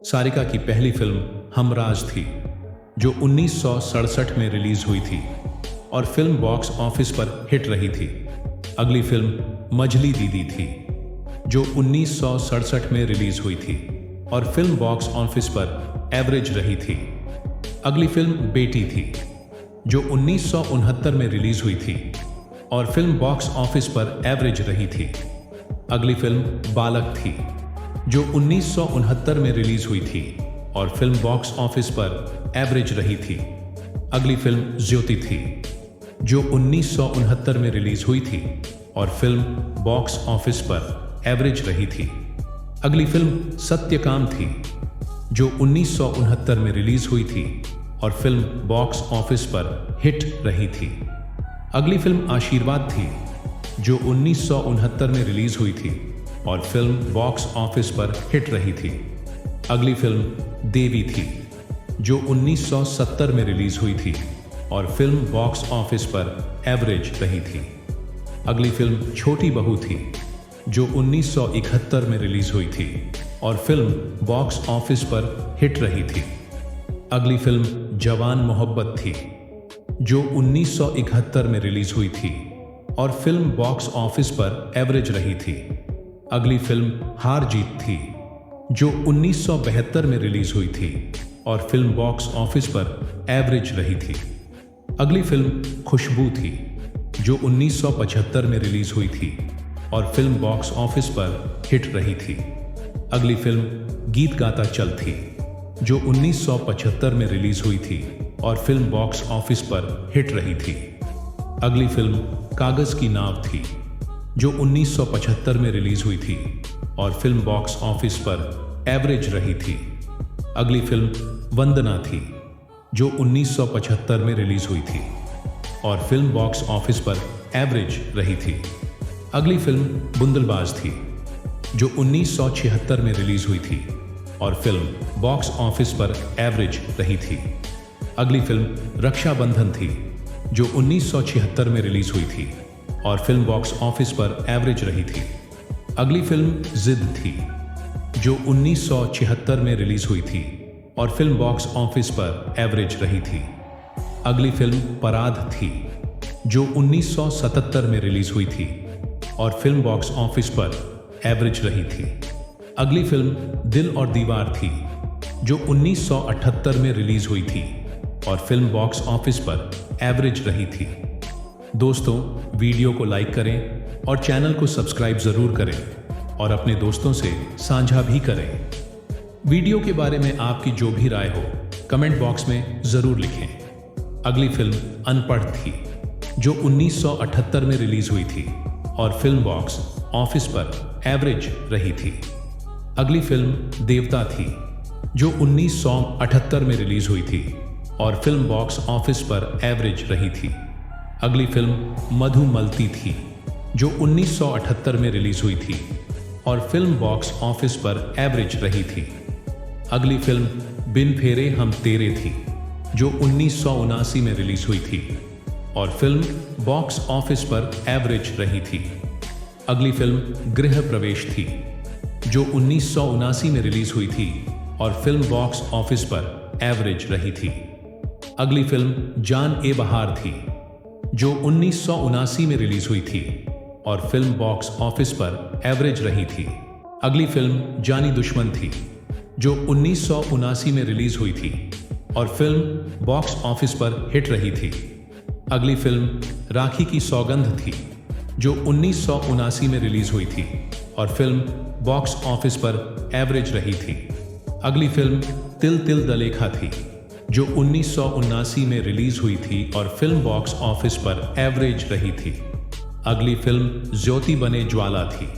सारिका की पहली फिल्म हमराज थी, जो 1967 में रिलीज हुई थी और फिल्म बॉक्स ऑफिस पर हिट रही थी। अगली फिल्म मजली दीदी थी, जो 1967 में रिलीज हुई थी और फिल्म बॉक्स ऑफिस पर एवरेज रही थी। अगली फिल्म बेटी थी, जो 1969 में रिलीज हुई थी और फिल्म बॉक्स ऑफिस पर एवरेज रही थी। अगली फिल्म बालक थी, जो 1969 में रिलीज हुई थी और फिल्म बॉक्स ऑफिस पर एवरेज रही थी। अगली फिल्म ज्योति थी, जो 1969 में रिलीज हुई थी और फिल्म बॉक्स ऑफिस पर एवरेज रही थी। अगली फिल्म सत्यकाम थी, जो 1969 में रिलीज हुई थी और फिल्म बॉक्स ऑफिस पर हिट रही थी। अगली फिल्म आशीर्वाद थी, जो 1969 में रिलीज हुई थी और फिल्म बॉक्स ऑफिस पर हिट रही थी। अगली फिल्म देवी थी, जो 1970 में रिलीज हुई थी और फिल्म बॉक्स ऑफिस पर एवरेज रही थी। अगली फिल्म छोटी बहू थी, जो 1971 में रिलीज हुई थी और फिल्म बॉक्स ऑफिस पर हिट रही थी। अगली फिल्म जवान मोहब्बत थी, जो 1971 में रिलीज हुई थी और फिल्म बॉक्स ऑफिस पर एवरेज रही थी। अगली फिल्म हार जीत थी, जो 1972 में रिलीज हुई थी और फिल्म बॉक्स ऑफिस पर एवरेज रही थी। अगली फिल्म खुशबू थी, जो 1975 में रिलीज हुई थी और फिल्म बॉक्स ऑफिस पर हिट रही थी। अगली फिल्म गीत गाता चल थी, जो 1975 में रिलीज हुई थी और फिल्म बॉक्स ऑफिस पर हिट रही थी। अगली फिल्म कागज की नाव थी, जो 1975 में रिलीज हुई थी और फिल्म बॉक्स ऑफिस पर एवरेज रही थी। अगली फिल्म वंदना थी, जो 1975 में रिलीज हुई थी और फिल्म बॉक्स ऑफिस पर एवरेज रही थी। अगली फिल्म बुंदलबाज थी, जो 1976 में रिलीज हुई थी और फिल्म बॉक्स ऑफिस पर एवरेज रही थी। अगली फिल्म रक्षाबंधन थी, जो 1976 में रिलीज हुई थी और फिल्म बॉक्स ऑफिस पर एवरेज रही थी। अगली फिल्म जिद थी, जो 1976 में रिलीज हुई थी और फिल्म बॉक्स ऑफिस पर एवरेज रही थी। अगली फिल्म पराध थी, जो 1977 में रिलीज हुई थी और फिल्म बॉक्स ऑफिस पर एवरेज रही थी। अगली फिल्म दिल और दीवार थी, जो 1978 में रिलीज हुई थी और फिल्म बॉक्स ऑफिस पर एवरेज रही थी। दोस्तों, वीडियो को लाइक करें और चैनल को सब्सक्राइब जरूर करें और अपने दोस्तों से साझा भी करें। वीडियो के बारे में आपकी जो भी राय हो कमेंट बॉक्स में जरूर लिखें। अगली फिल्म अनपढ़ थी, जो 1978 में रिलीज हुई थी और फिल्म बॉक्स ऑफिस पर एवरेज रही थी। अगली फिल्म देवता थी, जो 1978 में रिलीज हुई थी और फिल्म बॉक्स ऑफिस पर एवरेज रही थी। अगली फिल्म मधुमलती थी, जो 1978 में रिलीज हुई थी और फिल्म बॉक्स ऑफिस पर एवरेज रही थी। अगली फिल्म बिन फेरे हम तेरे थी, जो 1979 में रिलीज हुई थी और फिल्म बॉक्स ऑफिस पर एवरेज रही थी। अगली फिल्म गृह प्रवेश थी, जो 1979 में रिलीज हुई थी और फिल्म बॉक्स ऑफिस पर एवरेज रही थी। अगली फिल्म जान ए बहार थी, जो 1979 में रिलीज हुई थी और फिल्म बॉक्स ऑफिस पर एवरेज रही थी। अगली फिल्म जानी दुश्मन थी, जो 1979 में रिलीज हुई थी और फिल्म बॉक्स ऑफिस पर हिट रही थी। अगली फिल्म राखी की सौगंध थी, जो 1979 में रिलीज हुई थी और फिल्म बॉक्स ऑफिस पर एवरेज रही थी। अगली फिल्म तिल तिल दलेखा थी, जो 1979 में रिलीज हुई थी और फिल्म बॉक्स ऑफिस पर एवरेज रही थी। अगली फिल्म ज्योति बने ज्वाला थी,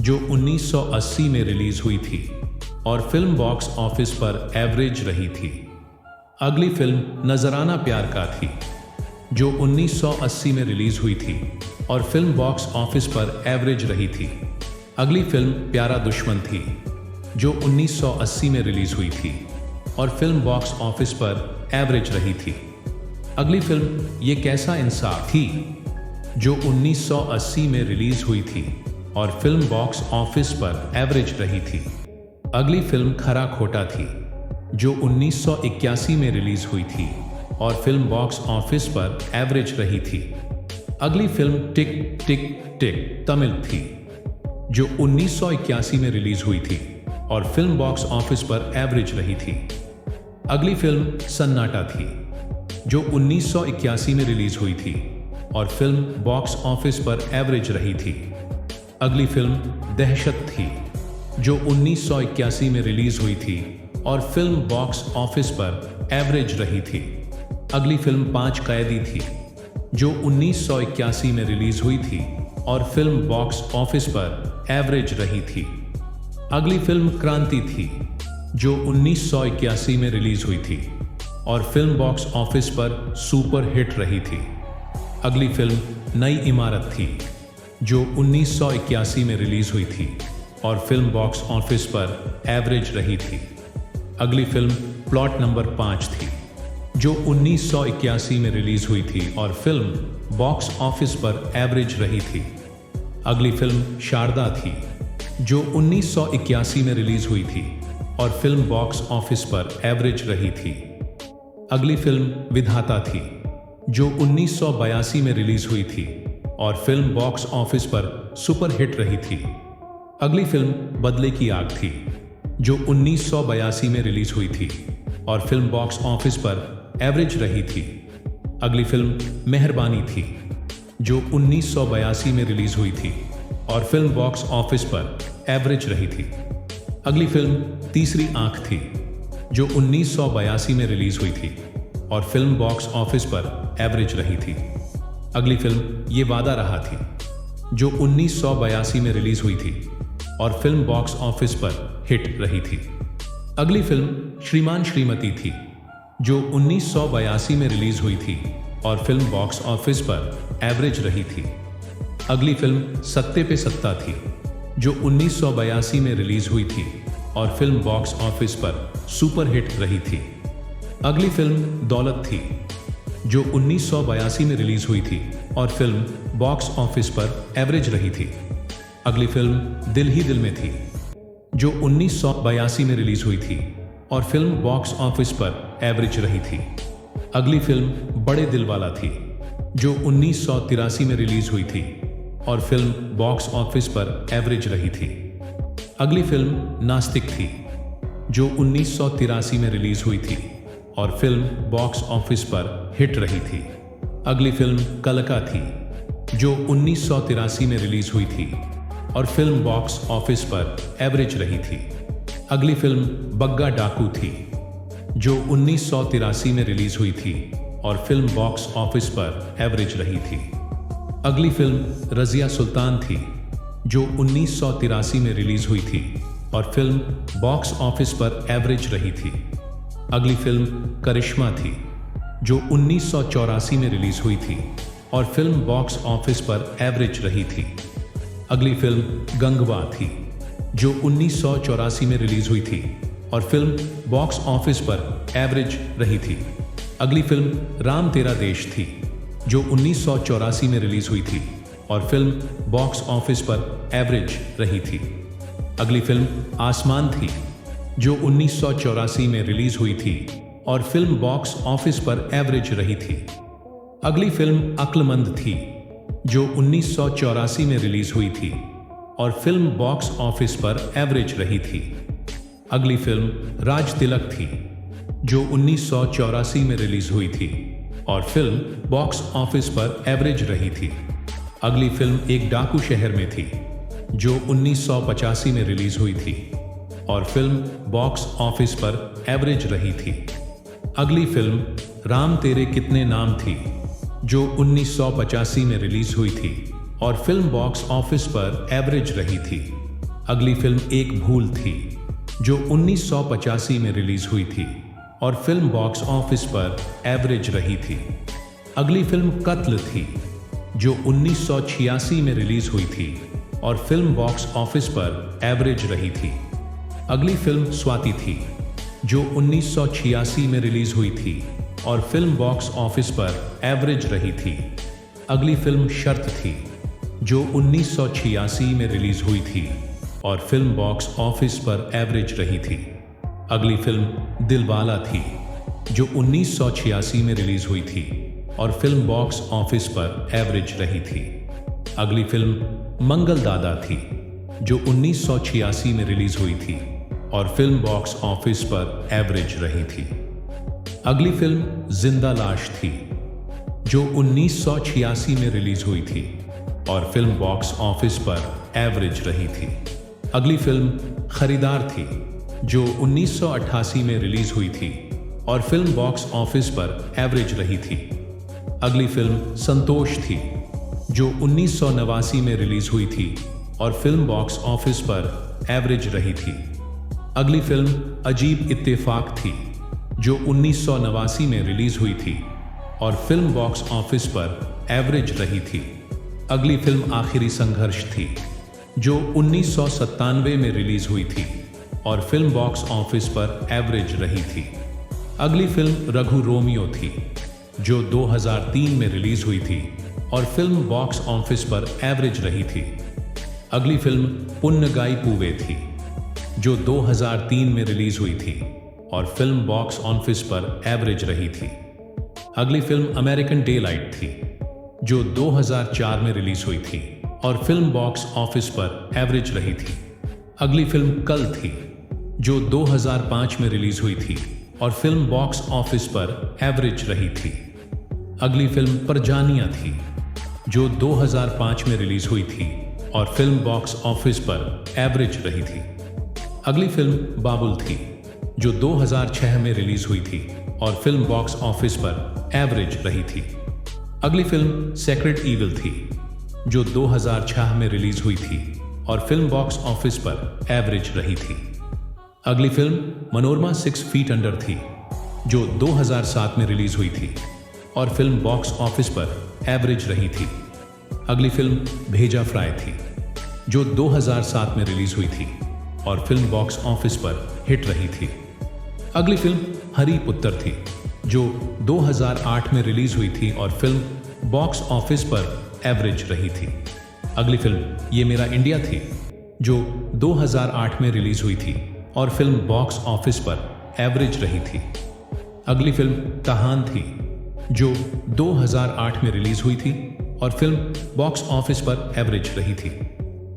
जो 1980 में रिलीज हुई थी और फिल्म बॉक्स ऑफिस पर एवरेज रही थी। अगली फिल्म नजराना प्यार का थी, जो 1980 में रिलीज हुई थी और फिल्म बॉक्स ऑफिस पर एवरेज रही थी। अगली फिल्म प्यारा दुश्मन थी, जो 1980 में रिलीज हुई थी और फिल्म बॉक्स ऑफिस पर एवरेज रही थी। अगली फिल्म ये कैसा इंसाफ थी, जो 1980 में रिलीज हुई थी और फिल्म बॉक्स ऑफिस पर एवरेज रही थी। अगली फिल्म खरा खोटा थी, जो 1981 में रिलीज हुई थी और फिल्म बॉक्स ऑफिस पर एवरेज रही थी। अगली फिल्म टिक टिक टिक तमिल थी, जो 1981 में रिलीज हुई थी और फिल्म बॉक्स ऑफिस पर एवरेज रही थी। अगली फिल्म सन्नाटा थी, जो 1981 में रिलीज हुई थी और फिल्म बॉक्स ऑफिस पर एवरेज रही थी। अगली फिल्म दहशत थी, जो 1981 में रिलीज हुई थी और फिल्म बॉक्स ऑफिस पर एवरेज रही थी। अगली फिल्म पांच कैदी थी, जो 1981 में रिलीज हुई थी और फिल्म बॉक्स ऑफिस पर एवरेज रही थी। अगली फिल्म क्रांति थी, जो 1981 में रिलीज हुई थी और फिल्म बॉक्स ऑफिस पर सुपर हिट रही थी। अगली फिल्म नई इमारत थी, जो 1981 में रिलीज हुई थी और फिल्म बॉक्स ऑफिस पर एवरेज रही थी। अगली फिल्म प्लॉट नंबर 5 थी, जो 1981 में रिलीज हुई थी और फिल्म बॉक्स ऑफिस पर एवरेज रही थी। अगली फिल्म शारदा थी, जो 1981 में रिलीज हुई थी और फिल्म बॉक्स ऑफिस पर एवरेज रही थी। अगली फिल्म विधाता थी, जो 1982 में रिलीज हुई थी और फिल्म बॉक्स ऑफिस पर सुपर हिट रही थी। अगली फिल्म बदले की आग थी, जो 1982 में रिलीज हुई थी और फिल्म बॉक्स ऑफिस पर एवरेज रही थी। अगली फिल्म मेहरबानी थी, जो 1982 में रिलीज हुई थी और फिल्म बॉक्स ऑफिस पर एवरेज रही थी। अगली फिल्म तीसरी आंख थी, जो 1982 में रिलीज हुई थी और फिल्म बॉक्स ऑफिस पर एवरेज रही थी। अगली फिल्म ये वादा रहा थी, जो 1982 में रिलीज हुई थी और फिल्म बॉक्स ऑफिस पर हिट रही थी। अगली फिल्म श्रीमान श्रीमती थी, जो 1982 में रिलीज हुई थी और फिल्म बॉक्स ऑफिस पर एवरेज रही थी। अगली फिल्म सत्ते पे सत्ता थी, जो 1982 में रिलीज हुई थी और फिल्म बॉक्स ऑफिस पर सुपर हिट रही थी। अगली फिल्म दौलत थी, जो 1982 में रिलीज हुई थी और फिल्म बॉक्स ऑफिस पर एवरेज रही थी। अगली फिल्म दिल ही दिल में थी, जो 1982 में रिलीज हुई थी और फिल्म बॉक्स ऑफिस पर एवरेज रही थी। अगली फिल्म बड़े दिल वाला थी, जो 1983 में रिलीज हुई थी और फिल्म बॉक्स ऑफिस पर एवरेज रही थी। अगली फिल्म नास्तिक थी, जो 1983 में रिलीज हुई थी और फिल्म बॉक्स ऑफिस पर हिट रही थी। अगली फिल्म कलका थी, जो 1983 में रिलीज हुई थी और फिल्म बॉक्स ऑफिस पर एवरेज रही थी। अगली फिल्म बग्गा डाकू थी, जो 1983 में रिलीज हुई थी और फिल्म बॉक्स ऑफिस पर एवरेज रही थी। अगली फिल्म रजिया सुल्तान थी, जो 1983 में रिलीज हुई थी और फिल्म बॉक्स ऑफिस पर एवरेज रही थी। अगली फिल्म करिश्मा थी, जो 1984 में रिलीज हुई थी और फिल्म बॉक्स ऑफिस पर एवरेज रही थी। अगली फिल्म गंगवा थी, जो 1984 में रिलीज हुई थी और फिल्म बॉक्स ऑफिस पर एवरेज रही थी। अगली फिल्म राम तेरा देश थी, जो 1984 में रिलीज हुई थी और फिल्म बॉक्स ऑफिस पर एवरेज रही थी। अगली फिल्म आसमान थी, जो 1984 में रिलीज हुई थी और फिल्म बॉक्स ऑफिस पर एवरेज रही थी। अगली फिल्म अक्लमंद थी, जो 1984 में रिलीज हुई थी और फिल्म बॉक्स ऑफिस पर एवरेज रही थी। अगली फिल्म राज तिलक थी, जो 1984 में रिलीज हुई थी और फिल्म बॉक्स ऑफिस पर एवरेज रही थी। अगली फिल्म एक डाकू शहर में थी, जो 1985 में रिलीज हुई थी और फिल्म बॉक्स ऑफिस पर एवरेज रही थी। अगली फिल्म राम तेरे कितने नाम थी, जो 1985 में रिलीज हुई थी और फिल्म बॉक्स ऑफिस पर एवरेज रही थी। अगली फिल्म एक भूल थी, जो 1985 में रिलीज हुई थी और फिल्म बॉक्स ऑफिस पर एवरेज रही थी। अगली फिल्म कत्ल थी, जो 1986 में रिलीज हुई थी और फिल्म बॉक्स ऑफिस पर एवरेज रही थी। अगली फिल्म स्वाति थी, जो 1986 में रिलीज हुई थी और फिल्म बॉक्स ऑफिस पर एवरेज रही थी। अगली फिल्म शर्त थी, जो 1986 में रिलीज हुई थी और फिल्म बॉक्स ऑफिस पर एवरेज रही थी। अगली फिल्म दिलवाला थी, जो 1986 में रिलीज हुई थी और फिल्म बॉक्स ऑफिस पर एवरेज रही थी। अगली फिल्म मंगल दादा थी, जो 1986 में रिलीज हुई थी और फिल्म बॉक्स ऑफिस पर एवरेज रही थी। अगली फिल्म जिंदा लाश थी, जो 1986 में रिलीज हुई थी और फिल्म बॉक्स ऑफिस पर एवरेज रही थी। अगली फिल्म खरीदार थी, जो 1988 में रिलीज हुई थी और फिल्म बॉक्स ऑफिस पर एवरेज रही थी। अगली फिल्म संतोष थी, जो 1989 में रिलीज हुई थी और फिल्म बॉक्स ऑफिस पर एवरेज रही थी। अगली फिल्म अजीब इत्तेफाक थी, जो 1989 में रिलीज हुई थी और फिल्म बॉक्स ऑफिस पर एवरेज रही थी। अगली फिल्म आखिरी संघर्ष थी, जो 1997 में रिलीज हुई थी और फिल्म बॉक्स ऑफिस पर एवरेज रही थी। अगली फिल्म रघु रोमियो थी, जो 2003 में रिलीज हुई थी और फिल्म बॉक्स ऑफिस पर एवरेज रही थी। अगली फिल्म पुन्नगाई पूवे थी, जो 2003 में रिलीज हुई थी और फिल्म बॉक्स ऑफिस पर एवरेज रही थी। अगली फिल्म अमेरिकन डे लाइट थी, जो 2004 में रिलीज हुई थी और फिल्म बॉक्स ऑफिस पर एवरेज रही थी। अगली फिल्म कल थी, जो 2005 में रिलीज हुई थी और फिल्म बॉक्स ऑफिस पर एवरेज रही थी। अगली फिल्म परजानिया थी, जो 2005 में रिलीज हुई थी और फिल्म बॉक्स ऑफिस पर एवरेज रही थी। अगली फिल्म बाबुल थी, जो 2006 में रिलीज हुई थी और फिल्म बॉक्स ऑफिस पर एवरेज रही थी। अगली फिल्म सेक्रेट ईविल थी, जो 2006 में रिलीज हुई थी और फिल्म बॉक्स ऑफिस पर एवरेज रही थी। अगली फिल्म मनोरमा 6 फीट अंडर थी, जो 2007 में रिलीज हुई थी और फिल्म बॉक्स ऑफिस पर एवरेज रही थी। अगली फिल्म भेजा फ्राई थी, जो 2007 में रिलीज हुई थी और फिल्म बॉक्स ऑफिस पर हिट रही थी। अगली फिल्म हरी पुत्र थी, जो 2008 में रिलीज हुई थी और फिल्म बॉक्स ऑफिस पर एवरेज रही थी। अगली फिल्म ये मेरा इंडिया थी, जो 2008 में रिलीज हुई थी और फिल्म बॉक्स ऑफिस पर एवरेज रही थी। अगली फिल्म कहान थी, जो 2008 में रिलीज हुई थी और फिल्म बॉक्स ऑफिस पर एवरेज रही थी।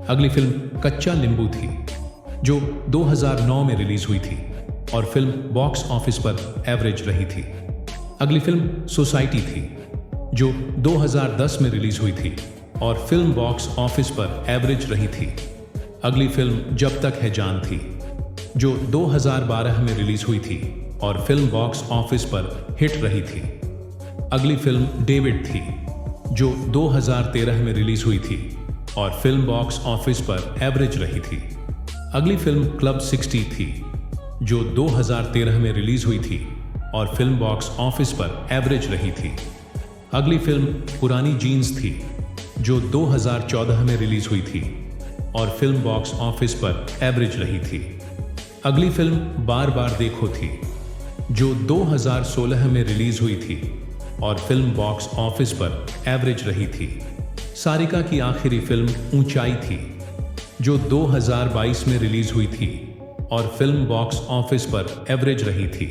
अगली फिल्म कच्चा नींबू थी, जो 2009 में रिलीज हुई थी और फिल्म बॉक्स ऑफिस पर एवरेज रही थी। अगली फिल्म सोसाइटी थी, जो 2010 में रिलीज हुई थी और फिल्म बॉक्स ऑफिस पर एवरेज रही थी। अगली फिल्म जब तक है जान थी, जो 2012 में रिलीज हुई थी और फिल्म बॉक्स ऑफिस पर हिट रही थी। अगली फिल्म डेविड थी, जो 2013 में रिलीज हुई थी और फिल्म बॉक्स ऑफिस पर एवरेज रही थी। अगली फिल्म क्लब 60 थी, जो 2013 में रिलीज हुई थी और फिल्म बॉक्स ऑफिस पर एवरेज रही थी। अगली फिल्म पुरानी जीन्स थी, जो 2014 में रिलीज हुई थी और फिल्म बॉक्स ऑफिस पर एवरेज रही थी। अगली फिल्म बार बार देखो थी, जो 2016 में रिलीज हुई थी और फिल्म बॉक्स ऑफिस पर एवरेज रही थी। सारिका की आखिरी फिल्म ऊंचाई थी, जो 2022 में रिलीज हुई थी और फिल्म बॉक्स ऑफिस पर एवरेज रही थी।